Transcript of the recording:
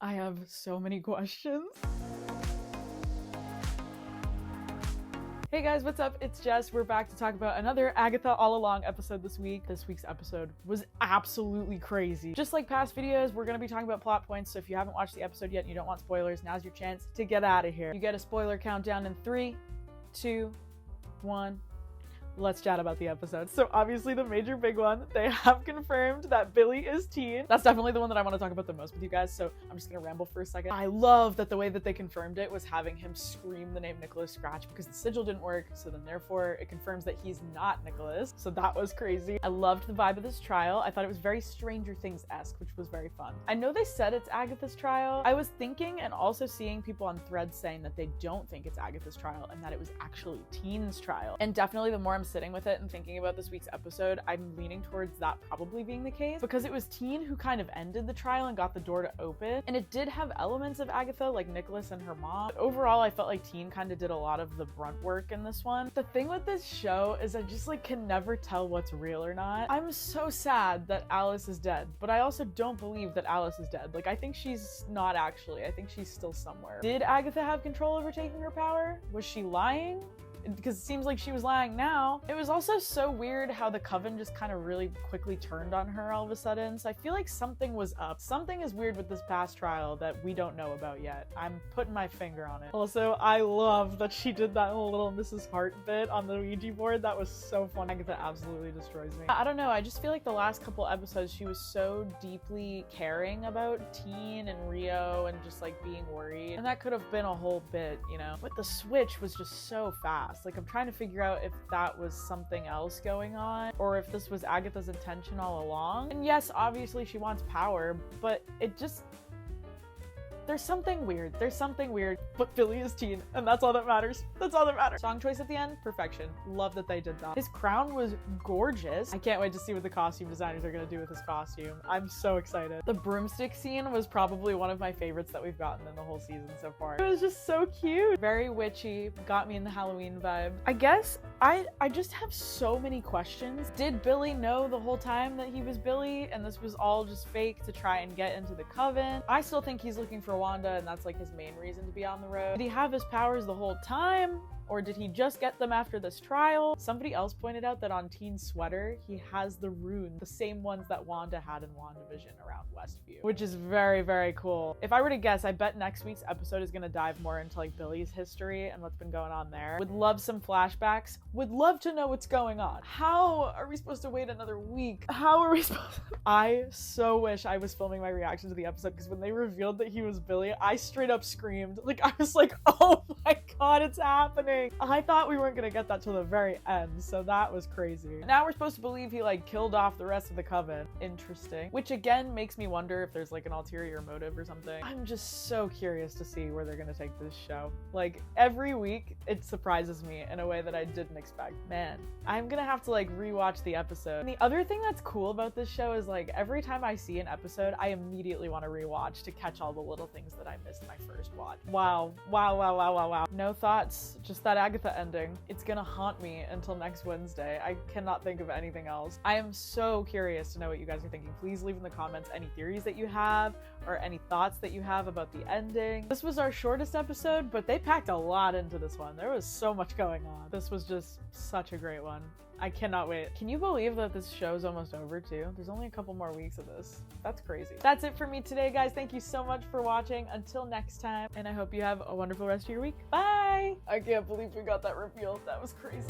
I have so many questions. Hey guys, what's up? It's Jess. We're back to talk about another Agatha All Along episode this week. This week's episode was absolutely crazy. Just like past videos, we're going to be talking about plot points, so if you haven't watched the episode yet and you don't want spoilers, now's your chance to get out of here. You get a spoiler countdown in 3, 2, 1. Let's chat about the episode. So obviously the major big one, they have confirmed that Billy is teen. That's definitely the one that I want to talk about the most with you guys, so I'm just gonna ramble for a second. I love that the way that they confirmed it was having him scream the name Nicholas Scratch, because the sigil didn't work, so then therefore it confirms that he's not Nicholas. So that was crazy. I loved the vibe of this trial. I thought it was very Stranger Things-esque, which was very fun. I know they said it's Agatha's trial. I was thinking and also seeing people on threads saying that they don't think it's Agatha's trial and that it was actually Teen's trial. And definitely the more I'm sitting with it and thinking about this week's episode, I'm leaning towards that probably being the case, because it was Teen who kind of ended the trial and got the door to open, and it did have elements of Agatha, like Nicholas and her mom. But overall, I felt like Teen kind of did a lot of the brunt work in this one. The thing with this show is I just can never tell what's real or not. I'm so sad that Alice is dead, but I also don't believe that Alice is dead. I think she's not actually. I think she's still somewhere. Did Agatha have control over taking her power? Was she lying? Because it seems like she was lying now. It was also so weird how the coven just kind of really quickly turned on her all of a sudden, so I feel like something was up. Something is weird with this past trial that we don't know about yet. I'm putting my finger on it. Also, I love that she did that whole little Mrs. Hart bit on the Ouija board. That was so fun. Agatha absolutely destroys me. I don't know, I just feel like the last couple episodes she was so deeply caring about Teen and Rio and just being worried, and that could have been a whole bit, you know? But the switch was just so fast. I'm trying to figure out if that was something else going on or if this was Agatha's intention all along. And yes, obviously she wants power, but it just... There's something weird. There's something weird. But Billy is Teen, and that's all that matters. That's all that matters. Song choice at the end? Perfection. Love that they did that. His crown was gorgeous. I can't wait to see what the costume designers are gonna do with his costume. I'm so excited. The broomstick scene was probably one of my favorites that we've gotten in the whole season so far. It was just so cute. Very witchy. Got me in the Halloween vibe. I guess I just have so many questions. Did Billy know the whole time that he was Billy and this was all just fake to try and get into the coven? I still think he's looking for Wanda and that's his main reason to be on the road. Did he have his powers the whole time? Or did he just get them after this trial? Somebody else pointed out that on Teen's sweater, he has the runes, the same ones that Wanda had in WandaVision around Westview, which is very, very cool. If I were to guess, I bet next week's episode is gonna dive more into Billy's history and what's been going on there. Would love some flashbacks. Would love to know what's going on. How are we supposed to wait another week? How are we supposed to... I so wish I was filming my reaction to the episode, because when they revealed that he was Billy, I straight up screamed. I was like, oh my god, it's happening. I thought we weren't gonna get that till the very end, so that was crazy. Now we're supposed to believe he killed off the rest of the coven. Interesting. Which again makes me wonder if there's an ulterior motive or something. I'm just so curious to see where they're gonna take this show. Every week it surprises me in a way that I didn't expect. Man, I'm gonna have to rewatch the episode. And the other thing that's cool about this show is every time I see an episode, I immediately want to rewatch to catch all the little things that I missed my first watch. Wow. Wow, wow, wow, wow, wow. No thoughts, just that Agatha ending. It's gonna haunt me until next Wednesday. I cannot think of anything else. I am so curious to know what you guys are thinking. Please leave in the comments any theories that you have or any thoughts that you have about the ending. This was our shortest episode, but they packed a lot into this one. There was so much going on. This was just such a great one. I cannot wait. Can you believe that this show's almost over too? There's only a couple more weeks of this. That's crazy. That's it for me today, guys. Thank you so much for watching. Until next time, and I hope you have a wonderful rest of your week. Bye! I can't believe we got that reveal. That was crazy.